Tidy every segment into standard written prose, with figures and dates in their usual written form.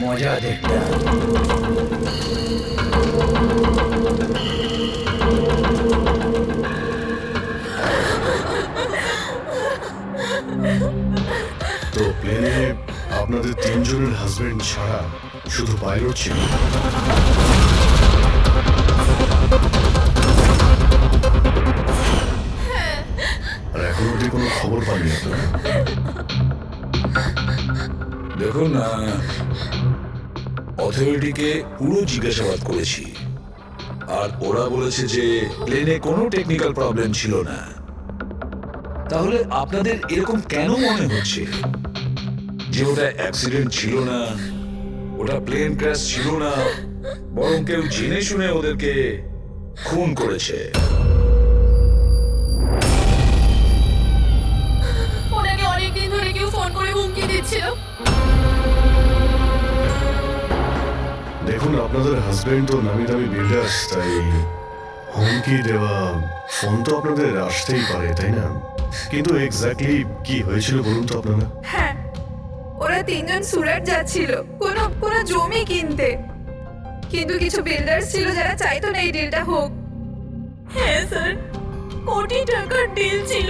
মজা দেখতাম। তো প্লেনে আপনাদের তিনজনের হাজবেন্ড ছাড়া শুধু পাইলট ছিল? আর এখন অব্দি কোনো খবর পাননি আপনারা? দেখুন, অথরিটিকে পুরো জিজ্ঞাসাবাদ করেছি, আর ওরা বলেছে যে প্লেনে কোনো টেকনিক্যাল প্রবলেম ছিল না। তাহলে আপনাদের এরকম কেন মনে হচ্ছে যে ওটা অ্যাক্সিডেন্ট ছিল না, ওটা প্লেন ক্র্যাশ ছিল না, বরং কেউ জেনে শুনে ওদেরকে খুন করেছে? ওনাকে অনেকদিন ধরে কেউ ফোন করে হুমকি দিচ্ছিল। দেখুন, আপনাদের হাজবেন্ড তো নামি দামি বিল্ডার্স, তাই হুমকি দেওয়া ফোন তো আপনাদের আসতেই পারে, তাই না? কিন্তু এক্স্যাক্টলি কি হয়েছিল বলুন তো আপনারা? হ্যাঁ, ওরা তিনজন সুরাট যাচ্ছিল কোনো জমি কিনতে, কিন্তু কিছু বিল্ডার্স ছিল যারা চাইতো না এই ডিলটা হোক। হ্যাঁ স্যার, কোটি টাকার ডিল ছিল।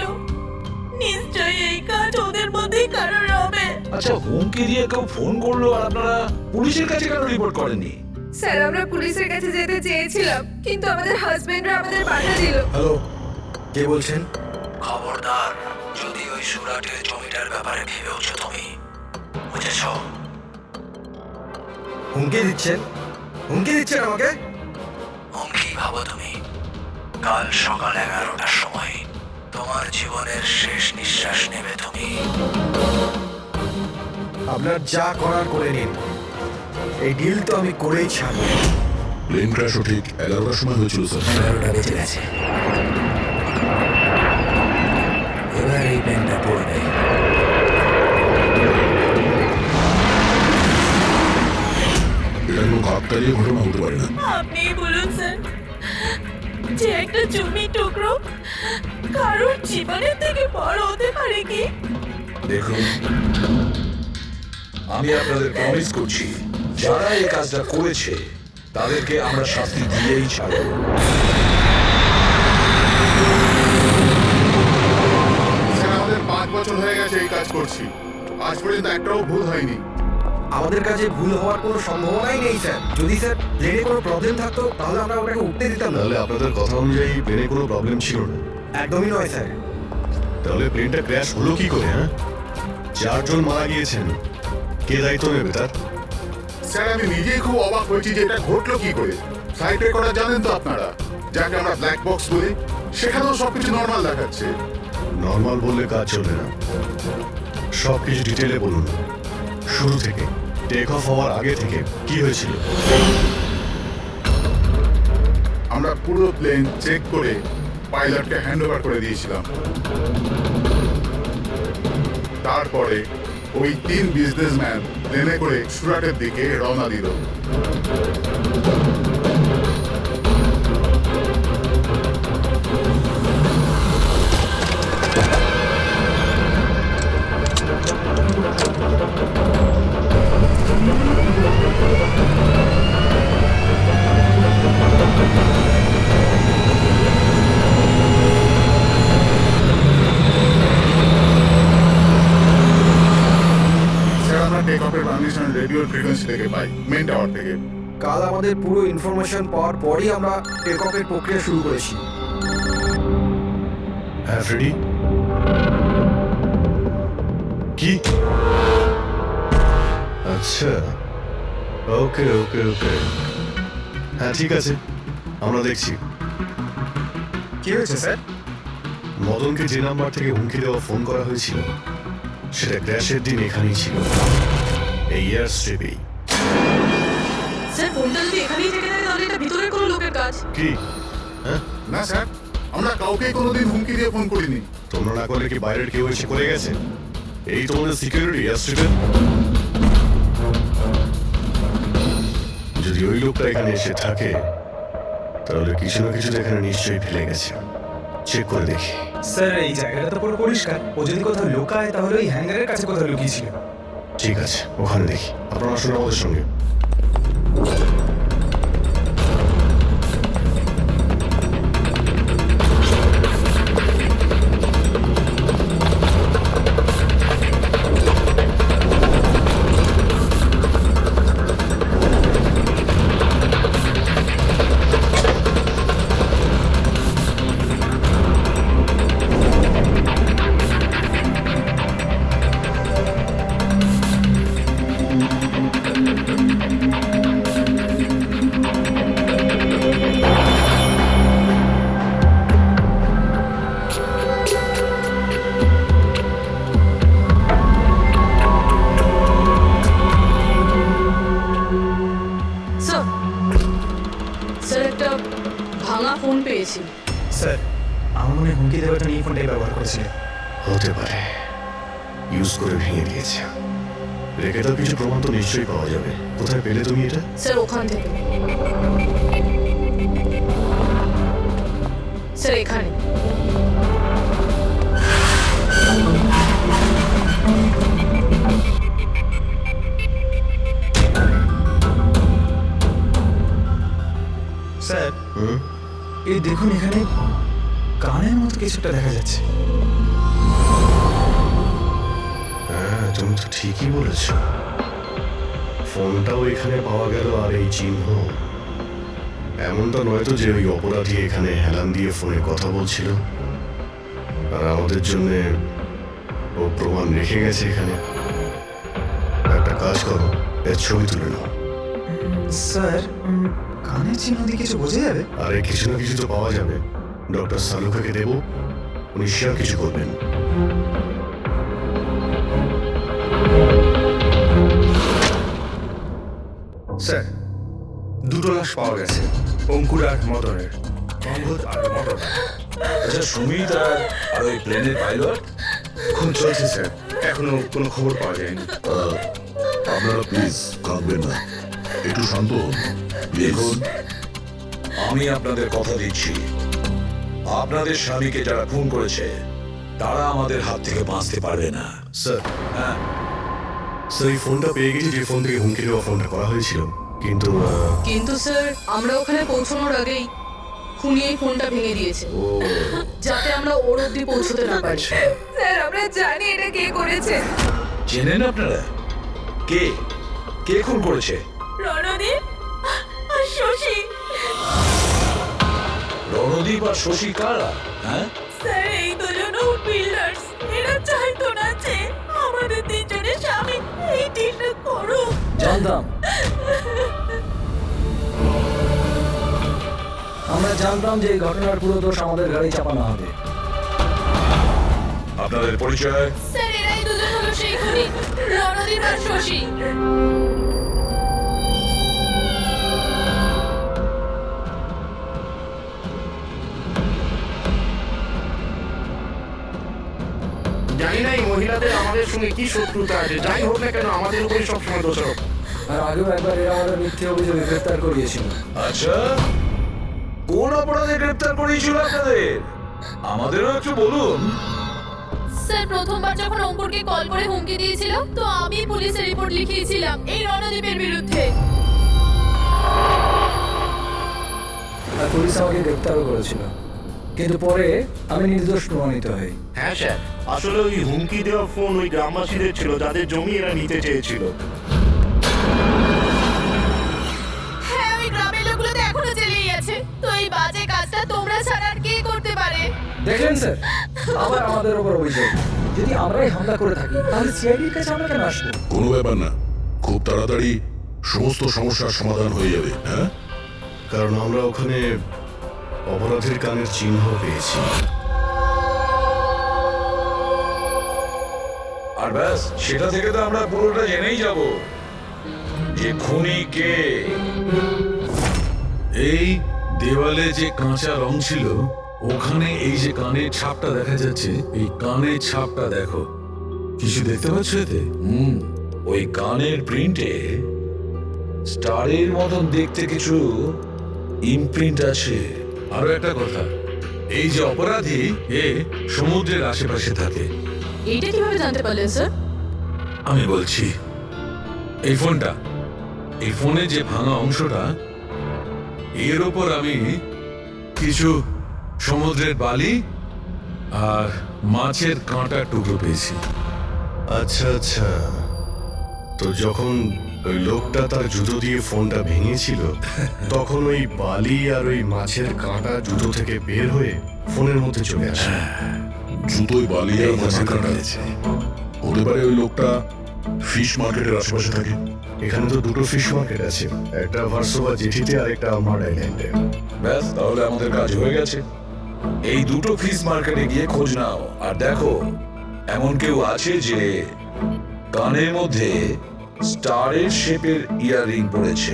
নিশ্চয়ই এই কাজ ওদের মধ্যেই কারোর হবে। আচ্ছা, হুমকি দিয়ে কেউ ফোন করলো আর আপনারা পুলিশের কাছে কেন রিপোর্ট করেননি? স্যার, আমরা পুলিশের কাছে যেতে চেয়েছিলাম, কিন্তু আমাদের হাজবেন্ডরা আমাদের বাধা দিল। হ্যালো, কে বলছেন? খবরদার, যদি ওই সুরাটের জমিটার ব্যাপারে ভেবেওছো তুমি, বুঝেছ? হুমকি দিচ্ছেন? হুমকি দিচ্ছেন আমাকে? হুমকি ভাবো তুমি, কাল সকাল 11টার সময় তোমার জীবনের শেষ নিঃশ্বাস নেবে তুমি। আপনার যা করার করে নিন, এই ডিল তো আমি করেই ছাড়ব। প্লেন ক্র্যাশও ঠিক 11টার সময় হয়েছিল স্যার। 11টা বেজে গেছে, এবার এই প্যানটা পড়বে। এটা কোনো কাকতালীয় ঘটনা হতে পারে না। আপনি বলুন স্যার, যে একটা জমি টুকরো কারোর জীবনের থেকে বড় হতে পারে কি? দেখুন, আমি আপনাদের প্রমিস করছি, যারা এই কাজটা করেছে তাদেরকে আমরা শাস্তি দিয়েই ছাড়ব। স্যার, আমাদের 5 বছর হয়ে গেছে এই কাজ করছি, আজ পর্যন্ত একটাও ভুল হয়নি। আমাদের কাছে ভুল হওয়ার কোনো সম্ভাবনাই নেই স্যার। যদি স্যার প্লেনে কোনো প্রবলেম থাকতো তাহলে আমরা ওটাকে উঠতে দিতাম না। তাহলে আপনাদের কথা অনুযায়ী প্লেনে কোনো প্রবলেম ছিল না? একদমই নয় স্যার। তাহলে প্লেনটা ক্র্যাশ হলো কি করে? হ্যাঁ, 4 জন মারা গিয়েছেন, কে দায়িত্ব নেবে তার? স্যার, আমি নিজেই খুব অবাক হয়েছি যে এটা ঘটলো কি করে। ফ্লাইট রেকর্ডার জানেন তো আপনারা, যাকে আমরা ব্ল্যাক বক্স বলি, সেখানেও সবকিছু নর্মাল দেখাচ্ছে। নর্মাল বললে কাজ চলবে না, সব কিছু ডিটেলে বলুন। শুরু থেকে, টেক অফ হওয়ার আগে থেকে কি হয়েছিল? আমরা পুরো প্লেন চেক করে পাইলটকে হ্যান্ড ওভার করে দিয়েছিলাম। তারপরে ওই 3 বিজনেসম্যান প্লেনে করে সুরাটের দিকে রওনা দিল। টেক অফের পারমিশন রেডিও ফ্রিকোয়েন্সি থেকে পাই, মেন টাওয়ার থেকে। কাল আমাদের পুরো ইনফরমেশন পাওয়ার পরই আমরা টেক অফের প্রক্রিয়া শুরু করেছি। হ্যাঁ ফ্রেডি, কি? আচ্ছা, ওকে ওকে ওকে, হ্যাঁ ঠিক আছে, আমরা দেখছি। কি হয়েছে স্যার? মদনকে যে নাম্বার থেকে হুমকি দেওয়া ফোন করা হয়েছিল, সেটা ক্র্যাশের দিন এখানেই ছিল, এই এয়ার স্ট্রিপেই। স্যার, ফোনটা যদি এখানেই থেকে থাকে তাহলে এটা ভিতরের কোনো লোকের কাজ। কি? হ্যাঁ, না স্যার, আমরা কাউকে কোনোদিন হুমকি দিয়ে ফোন করিনি। তোমরা না করলে কি বাইরের কেউ এসে করে গেছে? এই তোমাদের সিকিউরিটি এয়ার স্ট্রিপের। যদি ওই লোকটা এখানে এসে থাকে, তাহলে কিছু না কিছু এখানে নিশ্চয়ই ফেলে গেছে। চেক করে দেখি। স্যার, এই জায়গাটা তো পুরো পরিষ্কার। ও যদি কোথাও লুকায় তাহলে ওই হ্যাঙ্গারের কাছে কোথাও লুকিয়েছিল। ঠিক আছে, ওখানে দেখি। আপনারা আসুন আমাদের সঙ্গে। স্যার স্যার একটা ভাঙা ফোন পেয়েছি। স্যার আমার মনে হয় হুমকি দেওয়াটা নিয়ে ফোনটাই ব্যবহার করেছিলেন। হতে পারে, ইউজ করে ভেঙে দিয়েছে। রেখে দাও, কিছু প্রমাণ তো নিশ্চয়ই পাওয়া যাবে। কোথায় পেলে তুমি এটা? স্যার ওখান থেকে। স্যার এখানে। স্যার এই দেখুন, এখানে কানের মতো কিছুটা দেখা যাচ্ছে। হ্যাঁ, তুমি তো ঠিকই বলেছ। ফোনটাও এখানে পাওয়া গেল, আর এই চিহ্ন। এমনটা নয় তো যে ওই অপরাধী এখানে হেলান দিয়ে ফোনে কথা বলছিল আর আমাদের জন্য ও প্রমাণ রেখে গেছে এখানে। একটা কাজ করো, এর ছবি তুলে নাও। স্যার কানের চিহ্ন দিয়ে কিছু বোঝা যাবে? আরে কিছু না কিছু তো পাওয়া যাবে। ডক্টর সালুখাকে দেবো, উনি শিওর কিছু করবেন। স্যার, দুটো লাশ পাওয়া গেছে, অঙ্কুর আর মদনের। অঙ্কুর আর মদন। আচ্ছা, সুমিত আর ওই প্লেনের পাইলট? খুন চলছে স্যার, এখনো কোনো খবর পাওয়া যায়নি। আপনারা প্লিজ কাঁদবেন না, একটু শান্ত হন। দেখুন, আমি আপনাদের কথা দিচ্ছি, আপনাদের স্বামীকে যারা খুন করেছে তারা আমাদের হাত থেকে বাঁচতে পারবে না। স্যার, হ্যাঁ, স্যার এই ফোনটা পেয়ে গেছি, যে ফোন থেকে হুমকি দেওয়া ফোনটা করা হয়েছিল। কিন্তু কিন্তু স্যার আমরা ওখানে পৌঁছানোর আগেই খুনি এই ফোনটা ভেঙে দিয়েছে, যাতে আমরা ওর অব্দি পৌঁছতে না পারি। স্যার আমরা জানি এটা কে করেছে। চেনেন আপনারা কে কে খুন করেছে? রণদীপ আর শশী। রণদীপ আর শশী কারা? হ্যাঁ, স্যার এই দুজনও বিল্ডার্স। এরা চাইতো না যে আমাদের তিনজনের স্বামী এই ডিলটা করুক। জানতাম, আমরা জানতাম যে এই ঘটনার পুরো দোষ আমাদের গাড়ি চাপানো হবে। আপনাদের পরিচয়? স্যার এরাই দুজন হলো সেই খুনি, রণদীপ আর শশী। জানি না এই মহিলাদের আমাদের সঙ্গে কি শত্রুতা আছে। যাই হোক না কেন, আমাদের উপরে সবসময় দোষারোপ। আর আগেও একবার এরা আমাদের মিথ্যে অভিযোগে গ্রেফতার করিয়েছিল। আচ্ছা, কোন অপরাধে গ্রেপ্তার করেছিল আপনাদের? আমাদেরও একটু বলুন। স্যার প্রথমবার যখন অঙ্কুরকে কল করে হুমকি দিয়েছিল, তো আমি পুলিশে রিপোর্ট লিখিয়েছিলাম এই রণদীপের বিরুদ্ধে। আর পুলিশ আমাকে গ্রেফতারও করেছিল, কিন্তু পরে আমি নির্দোষ প্রমাণিত হই। হ্যাঁ স্যার, আসলে ওই হুমকি দেওয়া ফোন ওই গ্রামবাসীদের ছিল, যাদের জমি এরা নিতে চেয়েছিল। হ্যাঁ, ওই গ্রামের লোকগুলো তো এখনো জেলেই আছে। তো এই বাজে কাজটা তোমরা ছাড়া আর কে করতে পারে? দেখলেন স্যার, আবার আমাদের উপর অভিযোগ। যদি আমরাই হামলা করে থাকি তাহলে সিআইডির কাছে আমরা কেন আসবো? কোনো ব্যাপার না, খুব তাড়াতাড়ি সমস্ত সমস্যার সমাধান হয়ে যাবে। হ্যাঁ, কারণ আমরা ওখানে অপরাধের কানের চিহ্ন পেয়েছি। আর ব্যাস, সেটা থেকে তো আমরা পুরোটা জেনেই যাব যে খুনি কে। এই দেওয়ালে যে কাঁচা রং ছিল, ওখানে এই যে কানের ছাপটা দেখা যাচ্ছে, এই কানের ছাপটা দেখো। কিছু দেখতে পাচ্ছ এতে? ওই কানের প্রিন্টে স্টারের মতন দেখতে কিছু ইমপ্রিন্ট আছে। আরো একটা কথা, এই যে অপরাধী, এ সমুদ্রের আশেপাশে থাকে। এইটা কিভাবে জানতে পারলেন স্যার? আমি বলছি, এই ফোনটা, এই ফোনে যে ভাঙা অংশটা, এর ওপর আমি কিছু সমুদ্রের বালি আর মাছের কাঁটার টুকরো পেয়েছি। আচ্ছা আচ্ছা, তো যখন ওই লোকটা তার জুতো দিয়ে ফোনটা ভেঙেছিল তখন ওই বালি আর ওই মাছের কাঁটা জুতো থেকে বের হয়ে ফোনের মধ্যে চলে আসে। জুতোয় বালি আর মাছের কাঁটা হতে পারে ওই লোকটা ফিশ মার্কেটের আশেপাশে থাকে। এখানে তো দুটো ফিশ মার্কেট আছে, একটা ভার্সোভা জেটিতে আর একটা আমার আইল্যান্ডে। ব্যাস, তাহলে আমাদের কাজ হয়ে গেছে। এই দুটো ফিশ মার্কেটে গিয়ে খোঁজ নাও আর দেখো এমন কেউ আছে যে কানের মধ্যে স্টারের শেপের ইয়াররিং পড়েছে।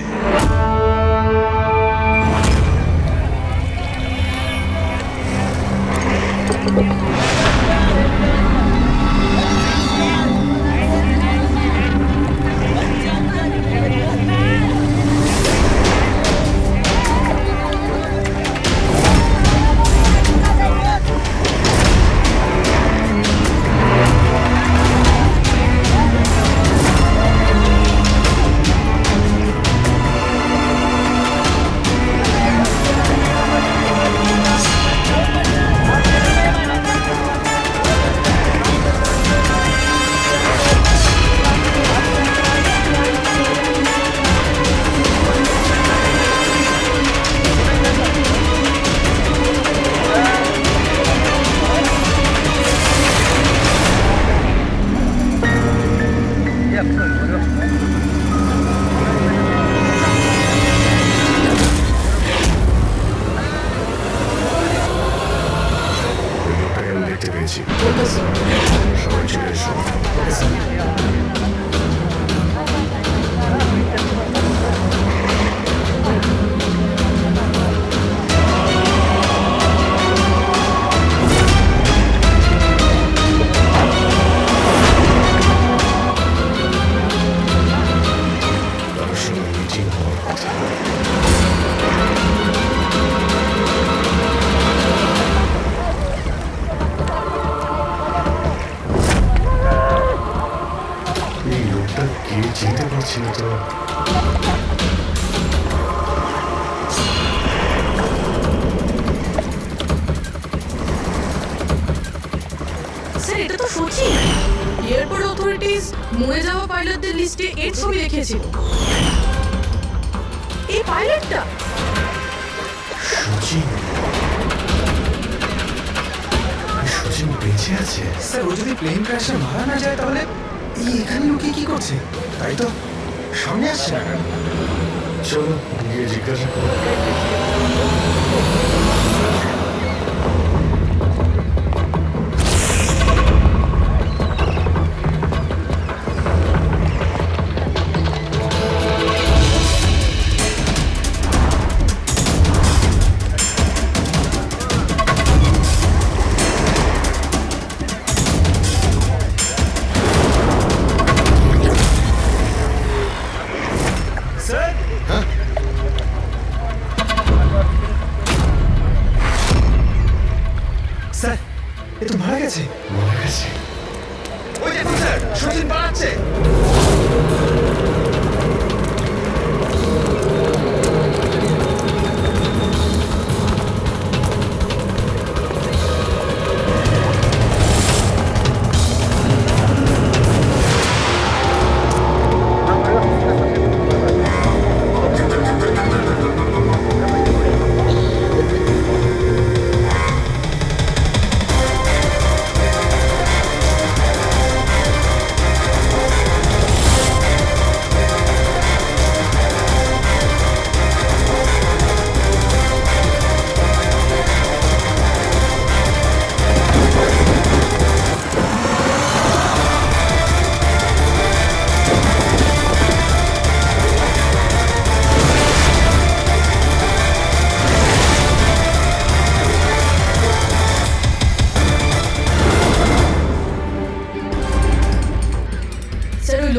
ওই লোকটাকে আমি দেখতে পেয়েছি। সবাই চলে এসো। তার সঙ্গে মিটিং হওয়ার কথা। এই লোকটা কে চিনতে পারছি না তো। স্যার, এটা তো সচিন। এয়ারপোর্ট অথরিটিজ মরে যাওয়া পাইলটদের লিস্টে এর ছবি দেখিয়েছিল। এই পাইলটটা সচিন, সচিন বেঁচে আছে। স্যার, ও যদি প্লেন ক্র্যাশে মারা না যায় তাহলে এই এখানে লুকিয়ে কি করছে? তাই তো সামনে আসছে না কেন? চলো গিয়ে জিজ্ঞাসা করো। স্যার, এ তো মারা গেছে। মারা গেছে? ওই দেখুন স্যার, সচিন পালাচ্ছে।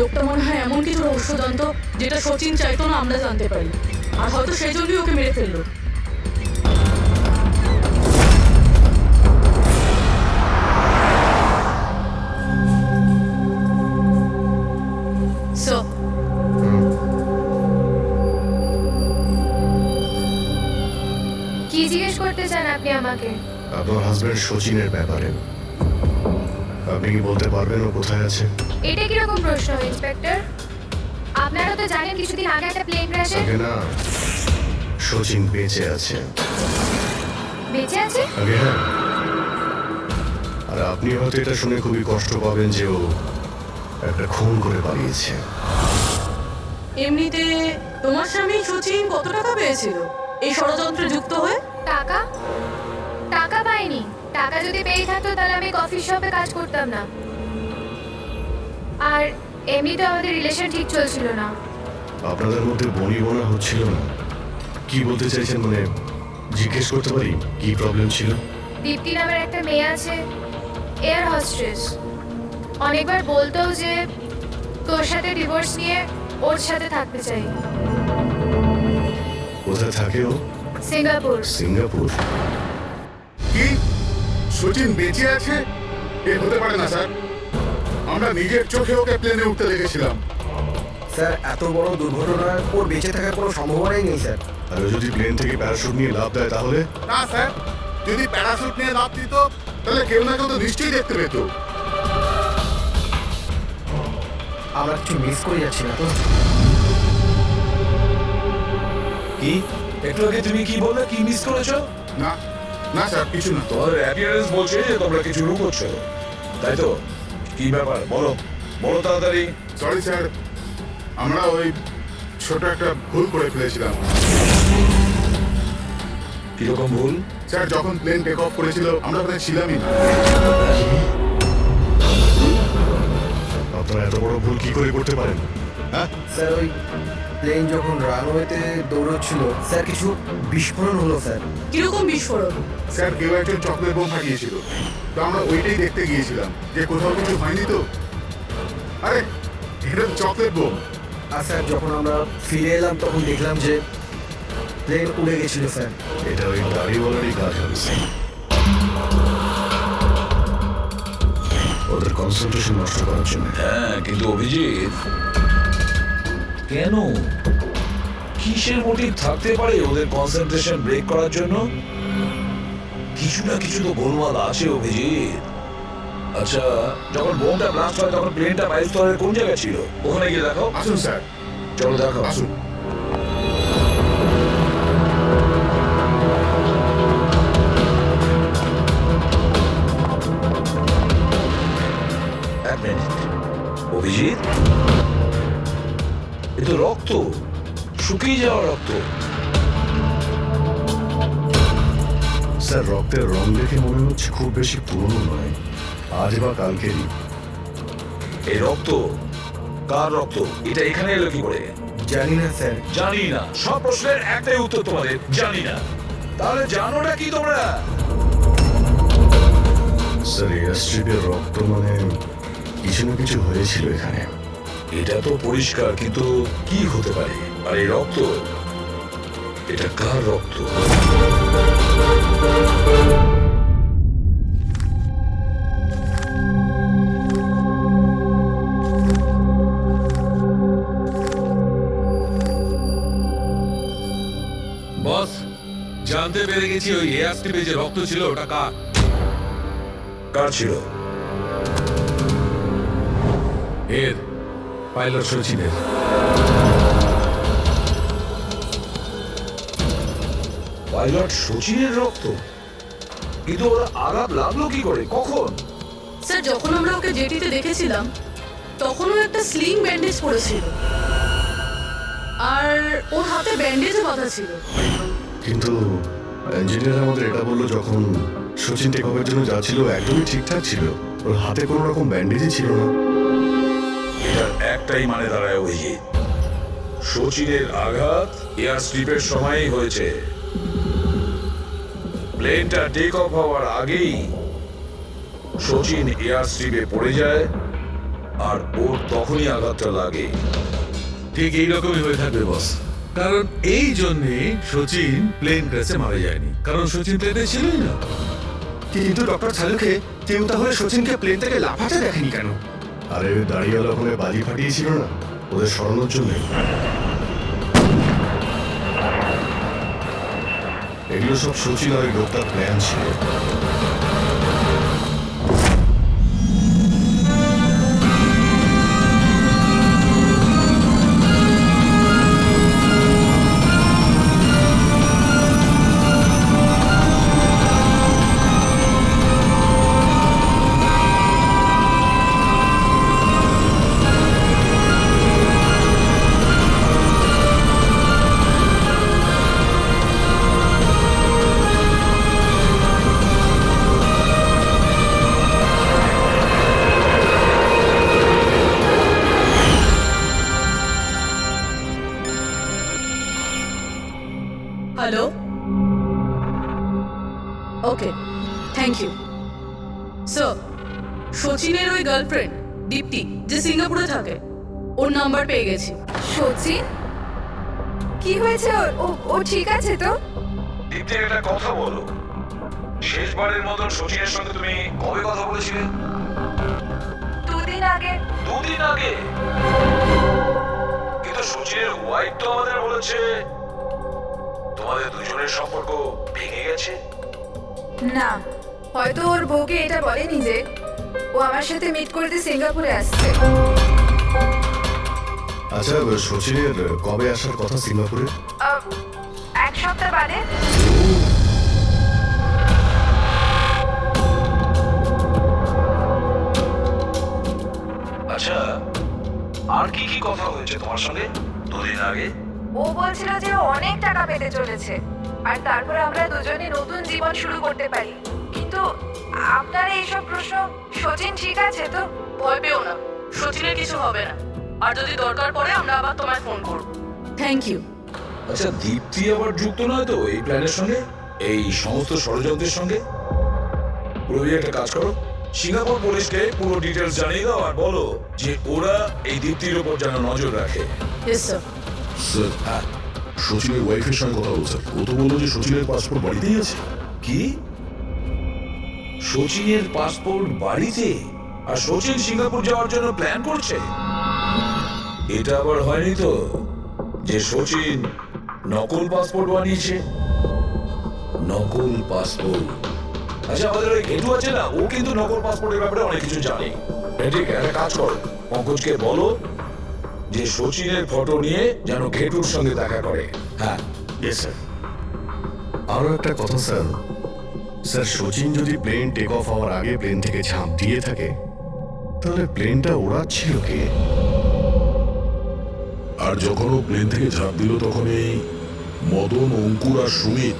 লোকটা মনে হয় এমন কিছু রহস্য জানতো যেটা সচিন চাইতো না আমরা জানতে পারি, আর হয়তো সেই জন্যই ওকে মেরে ফেললো। আমাকে। আপনার হাজবেন্ড শচীনের ব্যাপারে আপনি কি বলতে পারবেন ও কোথায় আছে? এটা কিরকম প্রশ্ন ইন্সপেক্টর? আপনারা তো জানেন কিছুদিন আগে একটা প্লেন ক্র্যাশে। আগে না, শচীন বেঁচে আছে। বেঁচে আছে? আগে হ্যাঁ। আর আপনি হয়তো এটা শুনে খুবই কষ্ট পাবেন যে ও একটা খুন করে পালিয়েছে। এমনিতে তোমার স্বামী শচীন কত টাকা পেয়েছিল এই ষড়যন্ত্রে যুক্ত হয়ে? টাকা? টাকা পাইনি। টাকা যদি পেয়ে থাকতো তাহলে আমি কফি শপে কাজ করতাম না। আর এমনিতে আমাদের রিলেশন ঠিক চলছিল না। আপনাদের মধ্যে বনিবনা হচ্ছিল না? কি বলতে চাইছেন, মানে জিজ্ঞেস করতে পারি কি প্রবলেম ছিল? দীপ্তি নামের একটা মেয়ে আছে, এয়ার হোস্টেস। অনেকবার বলতো যে তোর সাথে ডিভোর্স নিয়ে ওর সাথে থাকতে চাই। কোথায় থাকে ও? সিঙ্গাপুর। সিঙ্গাপুর? কি শচীন বেঁচে আছে? এ হতে পারে না স্যার। আমরা নিজের চোখে ওকে প্লেনে উঠতে দেখেছিলাম। স্যার এত বড় দুর্ঘটনায় ওর বেঁচে থাকার কোনো সম্ভাবনাই নেই স্যার। আর ও যদি প্লেন থেকে প্যারাশুট নিয়ে লাফ দেয় তাহলে? না স্যার, যদি প্যারাশুট নিয়ে লাফ দিত তাহলে কেউ না কেউ তো নিশ্চয়ই দেখতে পেত। আমরা কিছু মিস করে যাচ্ছি না তো? কি একটু আগে তুমি কি বললে, কি মিস করেছো? না না স্যার, কিছু না। তোমাদের অ্যাপিয়ারেন্স বলছে যে তোমরা কিছু লুকোচ্ছো, তাই তো? কি ব্যাপার বলো, বলো তাড়াতাড়ি। সরি স্যার, আমরা ওই ছোট একটা ভুল করে ফেলেছিলাম। কিরকম ভুল? স্যার যখন প্লেন টেক অফ করেছিল আমরা ওখানে ছিলামই না। আপনারা এত বড় ভুল কি করে করতে পারেন? হ্যাঁ স্যার ওই প্লেন যখন রানওয়েতে দৌড়চ্ছিল স্যার কিছু বিস্ফোরণ হলো স্যার। কিরকম বিস্ফোরণ? স্যার কেউ একজন চকলেট বোম ফাটিয়েছিল, তো আমরা ওইটাই দেখতে গিয়েছিলাম যে কোথাও কিছু হয়নি তো। আরে এটা তো চকলেট বোম। আর স্যার যখন আমরা ফিরে এলাম তখন দেখলাম যে প্লেন উড়ে গেছিল স্যার। এটা ওই গাড়িওয়ালারই কাজ হবে স্যার। ওদের কনসেন্ট্রেশন নষ্ট করার জন্য। হ্যাঁ, কিন্তু অভিজিৎ কেন? কিসের মোটিভ থাকতে পারে ওদের কনসেন্ট্রেশন ব্রেক করার জন্য? কিছু না কিছু তো গোলমাল আছে অভিজিৎ। আচ্ছা, যখন বোমটা ব্লাস্ট হয় তখন প্লেনটা বায়ুস্তরের কোন জায়গায় ছিল? ওখানে গিয়ে দেখো। আসুন স্যার, চলো দেখো। আসুন। এক মিনিট অভিজিৎ, এ তো রক্ত, শুকিয়ে যাওয়া রক্ত। স্যার রক্তের রং দেখে মনে হচ্ছে খুব বেশি পুরনো নয়, আজ বা কালকেরই। এই রক্ত কার রক্ত? এটা এখানে এলো কি করে? জানি না স্যার। জানি না, সব প্রশ্নের একটাই উত্তর তোমাদের, জানি না। তাহলে জানোটা কি তোমরা? স্যার এয়ার স্ট্রিপের রক্ত মানে কিছু না কিছু হয়েছিল এখানে। এটা তো পরিষ্কার, কিন্তু কি হতে পারে? আর এই রক্ত, এটা কার রক্ত? বস, জানতে পেরে গেছি ওই এয়ার স্ট্রিপে যে রক্ত ছিল ওটা কার? কার ছিল? এর পাইলট শচীনের। পাইলট শচীনের রক্ত? কিন্তু ওরা আঘাত লাগলো কি করে, কখন? স্যার যখন আমরা ওকে জেটিতে দেখেছিলাম তখনও একটা স্লিং ব্যান্ডেজ পড়েছিল, আর ওর হাতে ব্যান্ডেজও বাঁধা ছিল। কিন্তু ইঞ্জিনিয়ার আমাদের এটা বললো যখন শচীন টেক অফের জন্য যাচ্ছিল একদমই ঠিকঠাক ছিল, ওর হাতে কোনো রকম ব্যান্ডেজই ছিল না। এটার একটাই মানে দাঁড়ায় অভিজিৎ, শচীনের আঘাত এয়ার স্ট্রিপের সময়ই হয়েছে। প্লেনটা টেক অফ হওয়ার আগেই শচীন এয়ার স্ট্রিপে পড়ে যায়, আর ওর তখনই আঘাতটা লাগে। ঠিক এইরকমই হয়ে থাকবে বস, কারণ এই জন্যে শচীন প্লেন ক্র্যাশে মারা যায়নি, কারণ শচীন প্লেনে ছিলই না। কিন্তু ডক্টর ছালুকে কেউ তাহলে শচীনকে প্লেন থেকে লাফাতে দেখেনি কেন? আরে ওই দাঁড়িয়ালা ওখানে বাজি ফাটিয়েছিল না ওদের সরানোর জন্য। এগুলো সব সচিন আর ওই লোকটার প্ল্যান ছিল। Hello, okay, thank you. Sir, সচিনের ওই গার্লফ্রেন্ড দীপ্তি যে সিঙ্গাপুরে থাকে, ওর নাম্বার পেয়ে গেছি। সচিন কি হয়েছে ওর? ও ঠিক আছে তো? দীপ্তি, একটা কথা বলো, শেষবারের মতন সচিনের সঙ্গে তুমি কবে কথা বলেছিলে? 2 দিন আগে। 2 দিন আগে? কিন্তু সচিনের ওয়াইফ তো আমাদের বলেছে তোমাদের দুজনের সম্পর্ক ভেঙে গেছে। না, হয়তো ওর বউকে এটা বলেনি যে ও আমার সাথে মিট করতে সিঙ্গাপুরে আসছে। আচ্ছা, সচিনের কবে আসার কথা সিঙ্গাপুরে? 1 সপ্তাহ বাদে। আচ্ছা, আর কি কি কথা হয়েছে তোমার সঙ্গে 2 দিন আগে? ও বলছিল যে ও অনেক টাকা পেতে চলেছে আর তারপর আমরা দুজনে নতুন জীবন শুরু করতে পারি। কিন্তু আপনার এইসব প্রশ্ন, সচিন ঠিক আছে তো? ভয় পেও না, সচিনের কিছু হবে না। আর যদি দরকার পড়ে আমরা আবার তোমায় ফোন করব। Thank you. আচ্ছা, দীপ্তি আবার যুক্ত নয় তো এই প্ল্যানের সঙ্গে, এই সমস্ত ষড়যন্ত্রের সঙ্গে? প্রবি, একটা কাজ করো, সিঙ্গাপুর পুলিশকে পুরো ডিটেলস জানিয়ে দাও আর বলো যে ওরা এই দীপ্তির উপর যেন নজর রাখে। Yes sir. স্যার, হ্যাঁ, সচিনের ওয়াইফের সঙ্গে কথা বলছেন। ও তো বললো যে সচিনের পাসপোর্ট বাড়িতেই আছে। কি? সচিনের পাসপোর্ট বাড়িতে? আর সচিন সিঙ্গাপুর যাওয়ার জন্য প্ল্যান করছে? এটা আবার হয়নি তো যে সচিন নকল পাসপোর্ট বানিয়েছে? নকল পাসপোর্ট? আচ্ছা, আমাদের ওই ঘেটু আছে না, ও কিন্তু নকল পাসপোর্টের ব্যাপারে অনেক কিছু জানে। ঠিক, একটা কাজ করো, পঙ্কজকে বলো যে সচিনের ফটো নিয়ে যেন ঘেটুর সঙ্গে দেখা করে। হ্যাঁ। Yes sir. আরও একটা কথা স্যার, সচিন যদি প্লেন টেক অফ হওয়ার আগে প্লেন থেকে ঝাঁপ দিয়ে থাকে, তাহলে প্লেনটা ওড়াচ্ছিল কে? আর যখন ও প্লেন থেকে ঝাঁপ দিল তখন এই মদন, অঙ্কুর আর সুমিত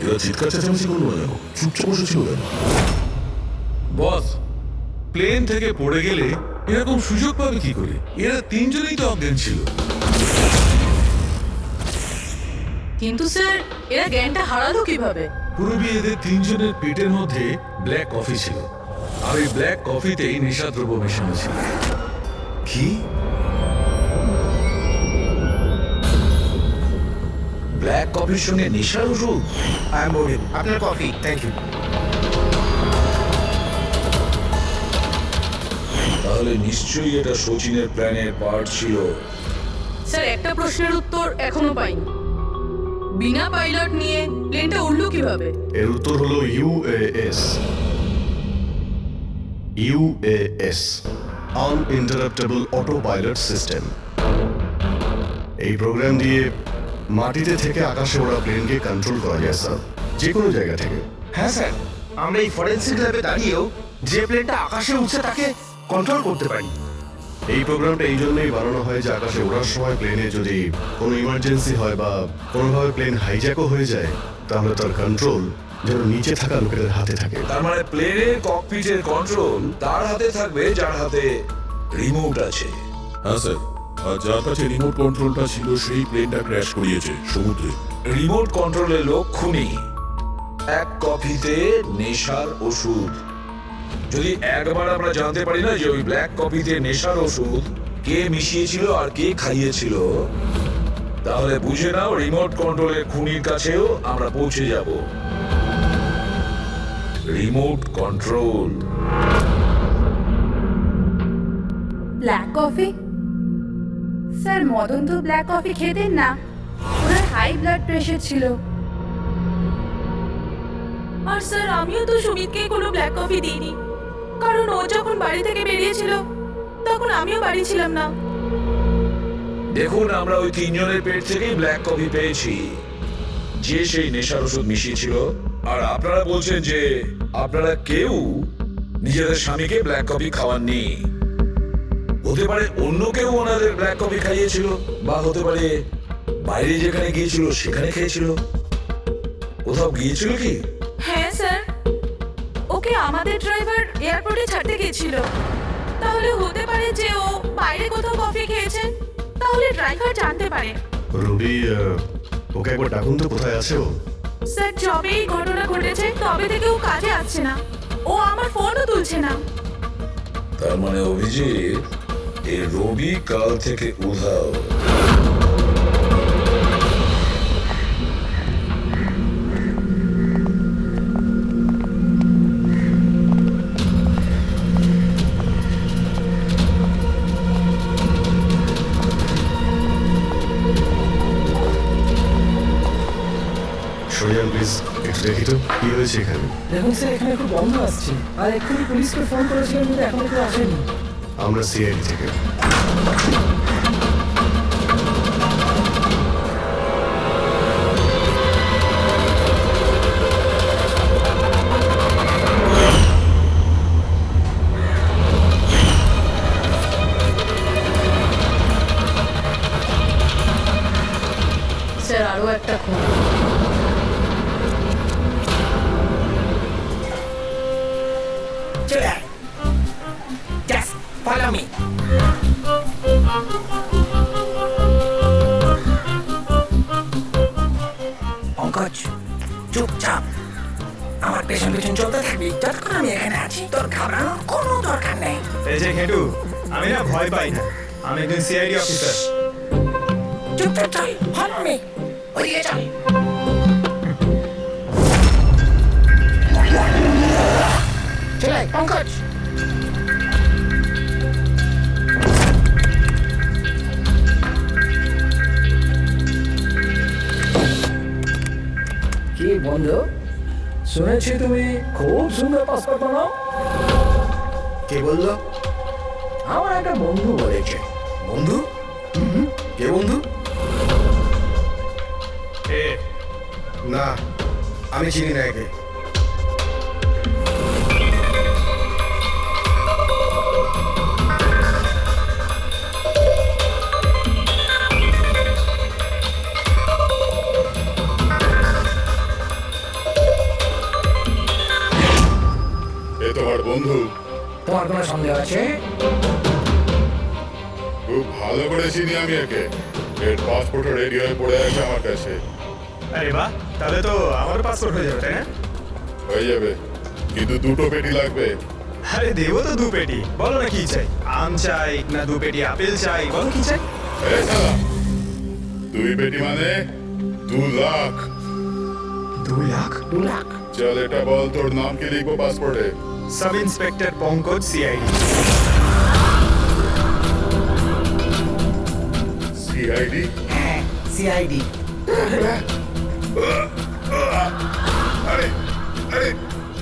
এরা চিৎকার চেঁচামেচি করলো না কেন? চুপচাপ বসেছিল কেন? বস, প্লেন থেকে পড়ে গেলে এরকম সুযোগ পাবে কি করে? এরা 3 জনেই তো অজ্ঞান ছিল। কিন্তু স্যার, এরা জ্ঞানটা হারালো কিভাবে? পূর্বে এদের 3 জনের পেটের মধ্যে ব্ল্যাক কফি ছিল, আর এই ব্ল্যাক কফিতেই নেশাদ্রব্য মেশানো ছিল। কি? ব্ল্যাক কফির সঙ্গে নেশার ওষুধ? আই এম বরিন, আপনার কফি, থ্যাংক ইউ। তাহলে নিশ্চয়ই এটা সচিনের প্ল্যানের পার্ট ছিল। স্যার, একটা প্রশ্নের উত্তর এখনো পাইনি। বিনা পাইলট নিয়ে প্লেনটা উড়লো কিভাবে? এর উত্তর হলো UAS. UAS, আনইন্টারাপ্টেবল auto pilot system. এই প্রোগ্রাম দিয়ে মাটিতে থেকে আকাশে ওড়া প্লেনকে কন্ট্রোল করা যায় স্যার, যে কোনো জায়গা থেকে। হ্যাঁ স্যার, আমরা এই ফরেন্সিক ল্যাবে দাঁড়িয়েও যে প্লেনটা আকাশে উঠছে তাকে কন্ট্রোল করতে পারি। এই প্রোগ্রামটা এই জন্যই বানানো হয় যে আকাশে ওড়ার সময় প্লেনে যদি কোনো ইমার্জেন্সি হয় বা কোনোভাবে প্লেন হাইজ্যাকও হয়ে যায়, তাহলে তার কন্ট্রোল যেন নিচে থাকা লোকেদের হাতে থাকে। তার মানে প্লেনের ককপিটের কন্ট্রোল তার হাতে থাকবে যার হাতে রিমোট আছে। হ্যাঁ স্যার, আর যার কাছে রিমোট কন্ট্রোলটা ছিল সেই প্লেনটা ক্র্যাশ করিয়েছে সমুদ্রে। রিমোট কন্ট্রোলের লক্ষণই 1 কফিতে নেশার ওষুধ। যদি একবার আমরা জানতে পারি না যে ওই ব্ল্যাক কফিতে নেশার ওষুধ কে মিশিয়েছিল আর কে খাইয়েছিল, তাহলে বুঝে নাও রিমোট কন্ট্রোলের খুনির কাছেও আমরা পৌঁছে যাব। Remote control. Black coffee? Sir, Madan তো ব্ল্যাক কফি খেতেন না, ওনার হাই ব্লাড প্রেশার ছিল। আর স্যার আমিও তো সুমিতকে কোনো ব্ল্যাক কফি দিইনি, কারণ ও যখন বাড়ি থেকে বেরিয়েছিল তখন আমিও বাড়ি ছিলাম না। দেখুন, আমরা ওই তিনজনের পেট থেকেই ব্ল্যাক কফি পেয়েছি, যে সেই নেশার ওষুধ মিশিয়েছিল। আর আপনারা বলছেন যে আপনারা কেউ নিজেদের স্বামীকে ব্ল্যাক কফি খাওয়াননি। হতে পারে অন্য কেউ ওনাদের ব্ল্যাক কফি খাইয়েছিল, বা হতে পারে বাইরে যেখানে গিয়েছিল সেখানে খেয়েছিল। কোথাও গিয়েছিল কি? হ্যাঁ স্যার, ওকে আমাদের ড্রাইভার এয়ারপোর্টে ছাড়তে গেছিল। তাহলে হতে পারে যে ও বাইরে কোথাও কফি খেয়েছে, তাহলে ড্রাইভার জানতে পারে। রবি, ওকে একবার ডাকুন তো, কোথায় আছে ও? স্যার যবে এই ঘটনা ঘটেছে তবে থেকে ও কাজে আসছে না, ও আমার ফোনও তুলছে না। তার মানে অভিজিৎ, এই রবি কাল থেকে উধাও। সরিয়ান প্লিজ, একটু দেখি তো কি হয়েছে এখানে। দেখুন স্যার, এখানে খুব বন্ধ আসছে, আর এক্ষুনি পুলিশকে ফোন করেছিলাম কিন্তু এখন কেউ আসেনি। আমরা সিআইডি থেকে। স্যার আরও একটা খুন। চলে আয়। Just follow me. পঙ্কজ, চুপচাপ আমার পেছন পেছন চলতে থাকবি যতক্ষণ আমি এখানে আছি। তোর ঘাবড়ানোর কোনো দরকার নেই। এই যে ঘেটু, আমি না ভয় পাই না, আমি একজন সিআইডি অফিসার। চুপচাপ চল, ফলো মি। ওদিকে চল। চলে আয়, পঙ্কজ। কি বন্ধু, শুনেছি তুমি খুব সুন্দর পাসপোর্ট বানাও। কে বললো? আমার একটা বন্ধু বলেছে। বন্ধু? কে বন্ধু? না, আমি চিনি না একে। এ তোমার বন্ধু? তোমার কোনো সন্দেহ আছে? খুব ভালো করে চিনি আমি একে। এর পাসপোর্টও রেডি হয়ে পড়ে আছে আমার কাছে। আরে বাহ, তাহলে তো আমার পাসপোর্ট হয়ে যাবে, তাই না? হয়ে যাবে, কিন্তু দুটো পেটি লাগবে। আরে দেবো তো 2 পেটি। বলো না কি চাই, আম চাই না 2 পেটি আপেল চাই, বলো কি চাই? এই শালা, 2 পেটি মানে 2 লাখ। 2 লাখ? 2 লাখ। চল, এটা বল, তোর নাম কি লিখবো পাসপোর্টে? Sub inspector Pankaj, CID. CID? হ্যাঁ, সিআইডি। আরে আরে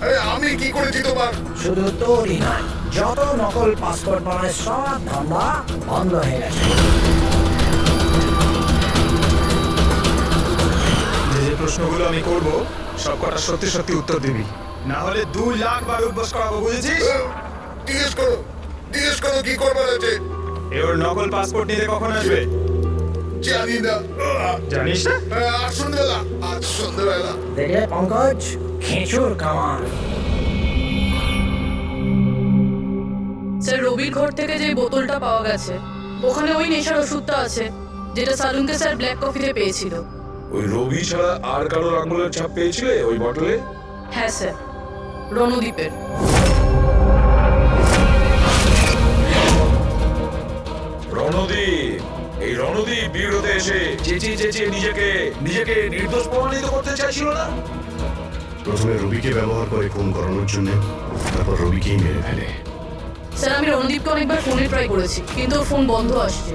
আরে, আমি কি করেছি তোমার? শুধু তোরই নয়, যত নকল পাসপোর্ট বানায় সব ধান্দা বন্ধ হয়ে গেছে। যে প্রশ্নগুলো আমি করব সব কটা সত্যি সত্যি উত্তর দিবি, না হলে 2 লাখ বার উদ্বোস করাবো, বুঝেছিস? জিজ্ঞেস করো কি করবার আছে। এর নকল পাসপোর্ট নিতে কখন আসবে? জানি না। জানিস না? আজ সন্ধ্যাবেলা। দেখলে পঙ্কজ, খেঁচুর কামান। স্যার রবির ঘর থেকে যে বোতলটা পাওয়া গেছে ওখানে ওই নেশার ওষুধটা আছে যেটা সালুনকে স্যার ব্ল্যাক কফিতে পেয়েছিল। ওই রবি ছাড়া আর কারোর আঙুলের ছাপ পেয়েছিলে ওই বটলে? হ্যাঁ স্যার, রণদ্বীপের। রণদীপ, এই রণদীপ বিরোধে এসে চেঁচিয়ে চেঁচিয়ে নিজেকে নির্দোষ প্রমাণিত করতে চাইছিল না? প্রথমে রবিকে ব্যবহার করে খুন করানোর জন্য, তারপর রবিকেই মেরে ফেলে। স্যার আমি রণদীপকে অনেকবার ফোনে ট্রাই করেছি কিন্তু ওর ফোন বন্ধ আসছে।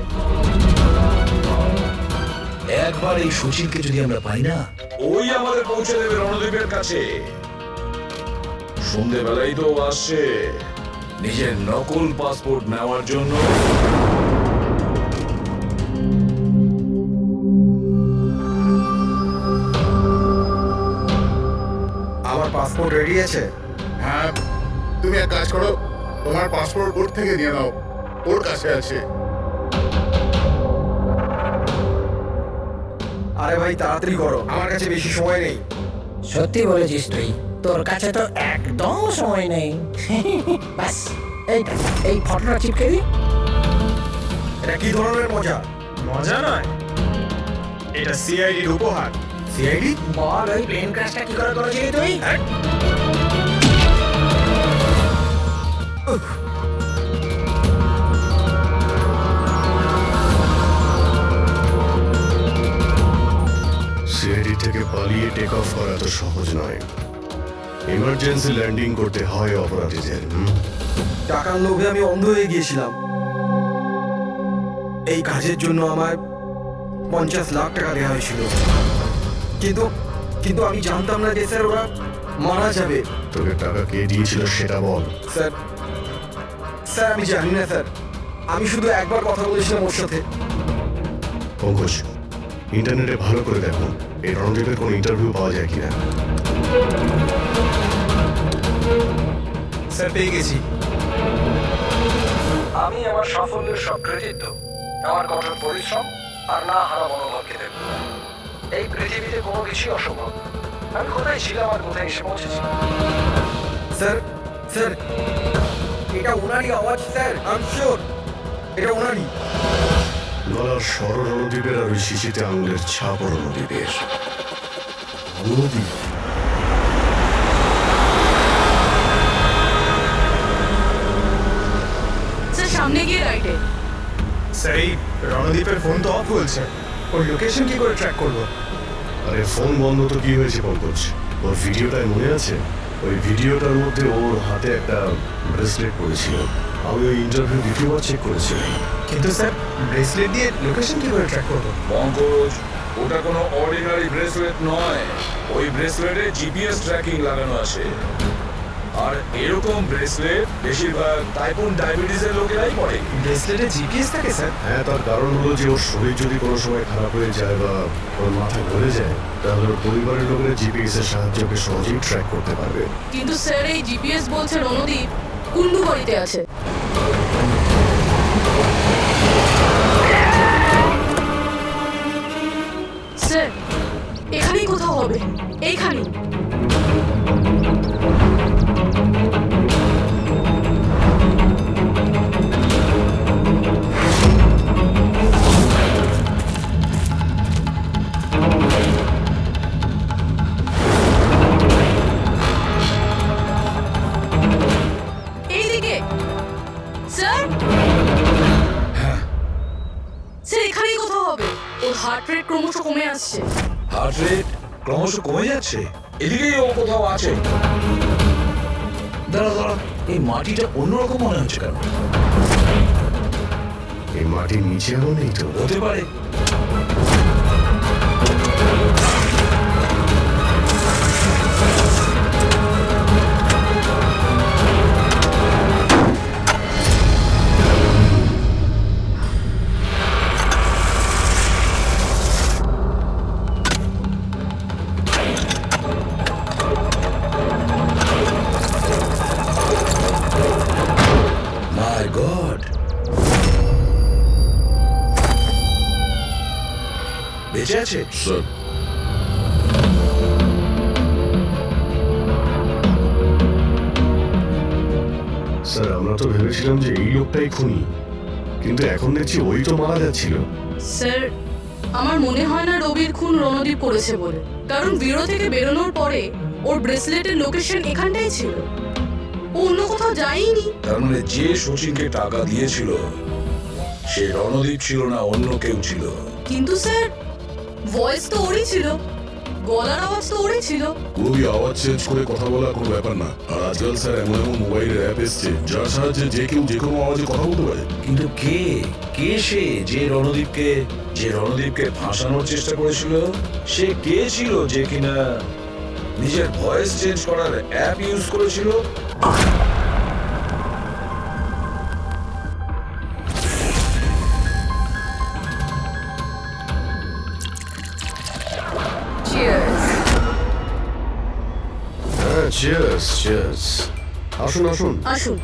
একবার এই সুচিরকে যদি আমরা পাই না, ওই আমাদের পৌঁছে দেবে রণদীপের কাছে। সন্ধেবেলায় তো ও আসছে নিজের নকল পাসপোর্ট নেওয়ার জন্য। আমার পাসপোর্ট রেডি আছে। হ্যাঁ, তুমি এক কাজ করো, তোমার পাসপোর্ট ওর থেকে নিয়ে নাও, ওর কাছে আছে। আরে ভাই তাড়াতাড়ি করো, আমার কাছে বেশি সময় নেই। সত্যি বলেছিস তুই, তোর কাছে তো একদম সময় নেই। ব্যাস এই ফটোটা চিপকে দি। এটা কি ধরনের মজা? মজা নয়, এটা সিআইডির উপহার। সিআইডি? বল ওই প্লেন ক্র্যাশটা কি করে করেছিলি তুই? সিআইডি থেকে পালিয়ে টেক অফ করা তো সহজ নয়। ইমার্জেন্সি ল্যান্ডিং করতে হয় অপরাধীদের। টাকার লোভে আমি অন্ধ হয়ে গিয়েছিলাম। এই কাজের জন্য আমার 50 লাখ টাকা দেওয়া হয়েছিল, কিন্তু কিন্তু আমি জানতাম না যে স্যার ওরা মারা যাবে। তোকে টাকা কে দিয়েছিল সেটা বল। স্যার স্যার আমি জানি না স্যার, আমি শুধু একবার কথা বলেছিলাম ওর সাথে। পঙ্কজ, ইন্টারনেটে ভালো করে দেখো এই রণদীপের কোনো ইন্টারভিউ পাওয়া যায় কিনা। স্যার পেয়ে গেছি। আমি আমার সাফল্যের সব ক্রেডিট দেব আমার কঠোর পরিশ্রম আর না হারা মনোভাবকে দেব। এই পৃথিবীতে কোনো কিছুই অসম্ভব। আমি কোথায় ছিলাম আর কোথায় এসে পৌঁছেছি। স্যার স্যার এটা ওনারই আওয়াজ স্যার, আই এম শিওর এটা ওনারই। গলার স্বর রণদীপের আর ওই শিশিতে আঙুলের ছাপ রণদীপের। রণদীপ স্যার সামনে গিয়ে রাইটে। স্যার এই রণদীপের ফোন তো অফ বলছে, ওর লোকেশন কি করে ট্র্যাক করবো? আরে ফোন বন্ধ তো কি হয়েছে পঙ্কজ, ওর ভিডিওটায় মনে আছে? ওই ভিডিওটার মধ্যে ওর হাতে একটা ব্রেসলেট পড়েছিল। আমি ওই ইন্টারভিউ দ্বিতীয়বার চেক করেছিলাম। কিন্তু স্যার ব্রেসলেট দিয়ে লোকেশন কি করে ট্র্যাক করবো? পঙ্কজ, ওটা কোনো অর্ডিনারি ব্রেসলেট নয়। ওই ব্রেসলেটে জিপিএস ট্র্যাকিং লাগানো আছে। আর এরকম ব্রেসলেট বেশিরভাগ টাইপ 1 ডায়াবেটিসের লোকেরাই পড়ে। ব্রেসলেটে জিপিএস থাকে স্যার? হ্যাঁ, তার কারণ হলো যে ওর শরীর যদি কোনো সময় খারাপ হয়ে যায় বা ওর মাথা ঘুরে যায়, তাহলে ওর পরিবারের লোকেরা জিপিএস এর সাহায্যকে সহজেই ট্র্যাক করতে পারবে। কিন্তু স্যার এই জিপিএস বলছে রণদীপ কুন্ডু বাড়িতে আছে। স্যার এখানেই কোথাও হবে, এইখানেই। এইদিকে স্যার। স্যার এখানেই কোথাও হবে। ওর হার্ট রেট ক্রমশ কমে আসছে। হার্ট রেট ক্রমশ কমে যাচ্ছে, এদিকেই ও কোথাও আছে। দাঁড়া দাঁড়া, এই মাটিটা অন্যরকম মনে হচ্ছে কেন? এই মাটির নিচে এমন নেই তো? হতে পারে। মাই গড, বেঁচে আছে? স্যার, স্যার আমরা তো ভেবেছিলাম যে এই লোকটাই খুনি, কিন্তু এখন দেখছি ওই তো মারা যাচ্ছিল। স্যার আমার মনে হয় না রবির খুন রণদীপ করেছে বলে, কারণ ব্যুরো থেকে বেরোনোর পরে ওর ব্রেসলেটের লোকেশন এখানটাই ছিল, ও অন্য কোথাও যায়নি। তার মানে যে শচীনকে টাকা দিয়েছিল সে রণদীপ ছিল না, অন্য কেউ ছিল। কিন্তু স্যার ভয়েস তো ওরই ছিল, গলার আওয়াজ তো ওরই ছিল। খুবই আওয়াজ চেঞ্জ করে কথা বলা কোনো ব্যাপার না। আর আজকাল স্যার এমন এমন মোবাইলের অ্যাপ এসছে যার সাহায্যে যে কেউ যে কোনো আওয়াজে কথা বলতে পারে। কিন্তু কে কে সে যে রণদীপকে ফাঁসানোর চেষ্টা করেছিল? সে কে ছিল যে কিনা নিজের ভয়েস চেঞ্জ করার অ্যাপ ইউজ করেছিল। হ্যাঁ, চিয়ার্স চিয়ার্স। আসুন আসুন। আসুন।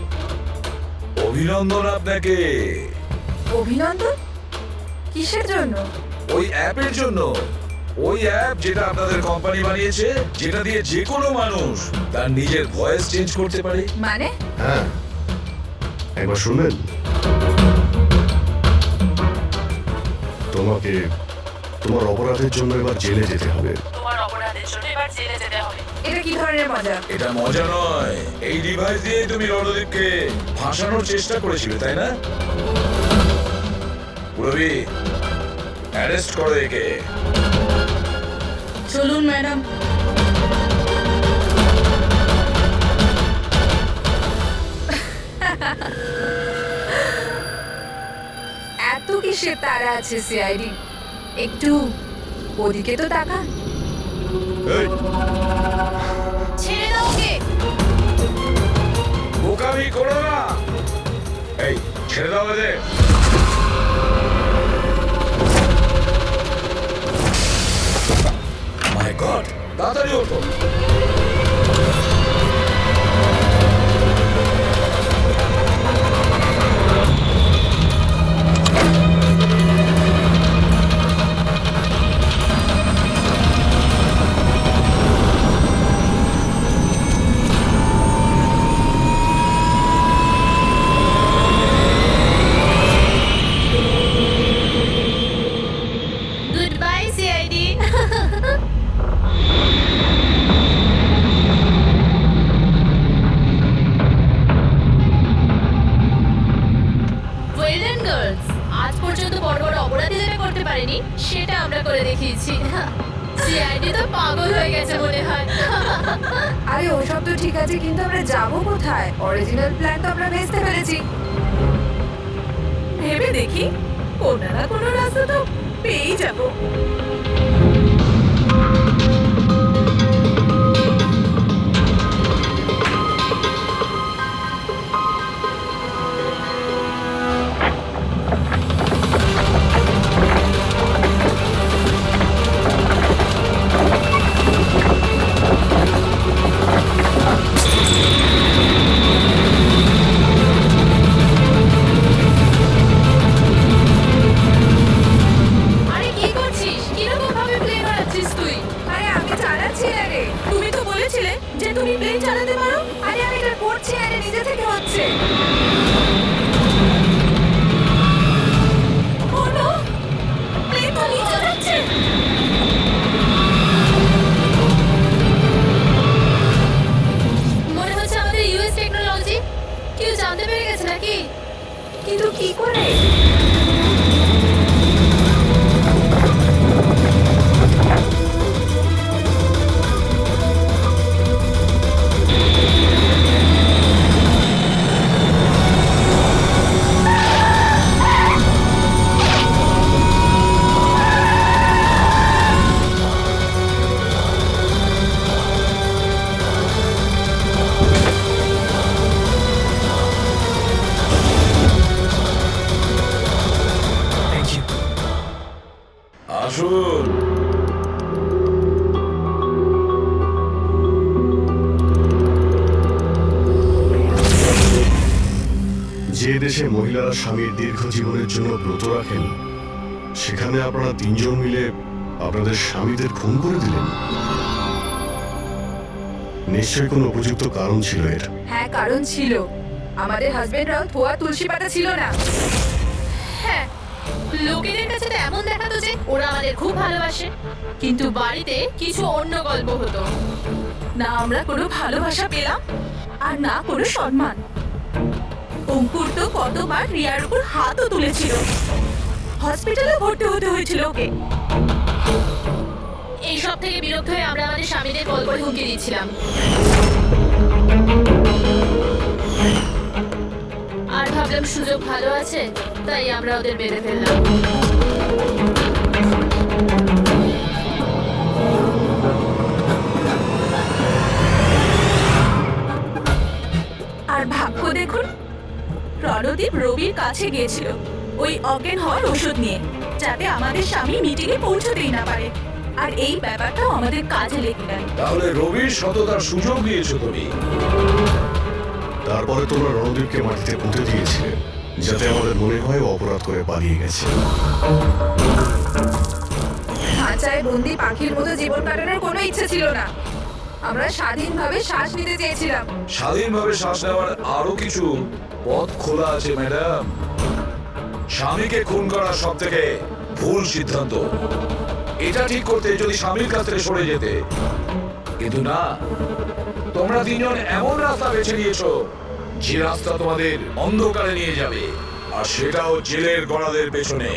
অভিনন্দন আপনাকে। অভিনন্দন? কিসের জন্য? ওই অ্যাপের জন্য। ওই অ্যাপ যেটা আপনাদের কোম্পানি বানিয়েছে, যেটা দিয়ে যে কোনো মানুষ তার নিজের ভয়েস চেঞ্জ করতে পারে। মানে? হ্যাঁ, একবার শুনবেন? তোমাকে তোমার অপরাধের জন্য এবার জেলে যেতে হবে। তোমার অপরাধের জন্য এবার জেলে যেতে হবে। এটা কি ধরনের মজা? এটা মজা নয়। এই ডিভাইস দিয়ে তুমি রণদীপকে ফাঁসানোর চেষ্টা করেছিলে, তাই না? পুরবি, অ্যারেস্ট করো একে। চলুন ম্যাডাম। এত কিসের তারা আছে সিআইডি? একটু ওদিকে তো তাকান। এই, ছেড়ে দাও ওকে। বোকামি করো না। এই, ছেড়ে দাও এদের। মাই গড, তাড়াতাড়ি ওঠো। Good bye CID. Well done girls, আজ পর্যন্ত বড় বড় অপরাধী যেটা করতে পারেনি সেটা আমরা করে দেখিয়েছি। সিআইডি তো পাগল হয়ে গেছে মনে হয়। আরে ওসব তো ঠিক আছে, কিন্তু আমরা যাবো কোথায়? অরিজিনাল প্ল্যান তো আমরা ভেস্তে ফেলেছি। ভেবে দেখি, কোনো না কোনো রাস্তা তো পেয়েই যাবো। আরে কি করছিস? কিরকম ভাবে প্লেন উড়াচ্ছিস তুই? আরে আমি চালাচ্ছি না রে। তুমি তো বলেছিলে যে তুমি প্লেন চালাতে পারো। আরে আমি এটা করছি না রে, নিজে থেকে হচ্ছে। ও নো, প্লেন তো নিচে যাচ্ছে। মনে হচ্ছে আমাদের ইউএস টেকনোলজি কেউ জানতে পেরে গেছে নাকি? কিন্তু কি করে? আসুন। যে দেশে মহিলারা স্বামীর দীর্ঘ জীবনের জন্য ব্রত রাখেন, সেখানে আপনারা তিনজন মিলে আপনাদের স্বামীদের খুন করে দিলেন। নিশ্চয়ই কোনো উপযুক্ত কারণ ছিল এর। হ্যাঁ, কারণ ছিল। আমাদের হাজবেন্ডরাও ধোয়া তুলসী পাতা ছিল না। হ্যাঁ, লোকেদের কাছে তো এমন দেখাতো যে ওরা আমাদের খুব ভালোবাসে, কিন্তু বাড়িতে কিছু অন্য গল্প হতো। না আমরা কোনো ভালোবাসা পেলাম, আর না কোনো সম্মান। অঙ্কুর তো কতবার রিয়ার উপর হাতও তুলেছিল। হসপিটালে ভর্তি হতে হয়েছিল ওকে। এইসব থেকে বিরক্ত হয়ে আমরা আমাদের স্বামীদের কল করে হুমকি দিচ্ছিলাম। আর ভাবলাম সুযোগ ভালো আছে, তাই আমরা ওদের মেরে ফেললাম। ভাগ্য দেখুন, রণদীপ রবির কাছে গিয়েছিল ওই অজ্ঞান হওয়ার ওষুধ নিয়ে, যাতে আমাদের স্বামী মিটিংয়ে পৌঁছতেই না পারে। আর এই ব্যাপারটাও আমাদের কাজে লেগে গেল। তাহলে রবির সততার সুযোগ দিয়েছো তুমি। তারপরে তোমরা রণদীপকে মাটিতে পুঁতে দিয়েছিলে, যাতে আমাদের মনে হয় ও অপরাধ করে পালিয়ে গেছে। খাঁচায় বন্দি পাখির মতো জীবন কাটানোর কোনো ইচ্ছে ছিল না। আমরা স্বাধীনভাবে শ্বাস নিতে চেয়েছিলাম। স্বাধীনভাবে শ্বাস নেওয়ার আরো কিছু পথ খোলা আছে ম্যাডাম। স্বামীকে খুন করা সব থেকে ভুল সিদ্ধান্ত। এটা ঠিক করতে যদি স্বামীর কাছ থেকে সরে যেতে, কিন্তু না, তোমরা তিনজন এমন রাস্তা বেছে নিয়েছো যে রাস্তা তোমাদের অন্ধকারে নিয়ে যাবে, আর সেটাও জেলের গড়াদের পেছনে।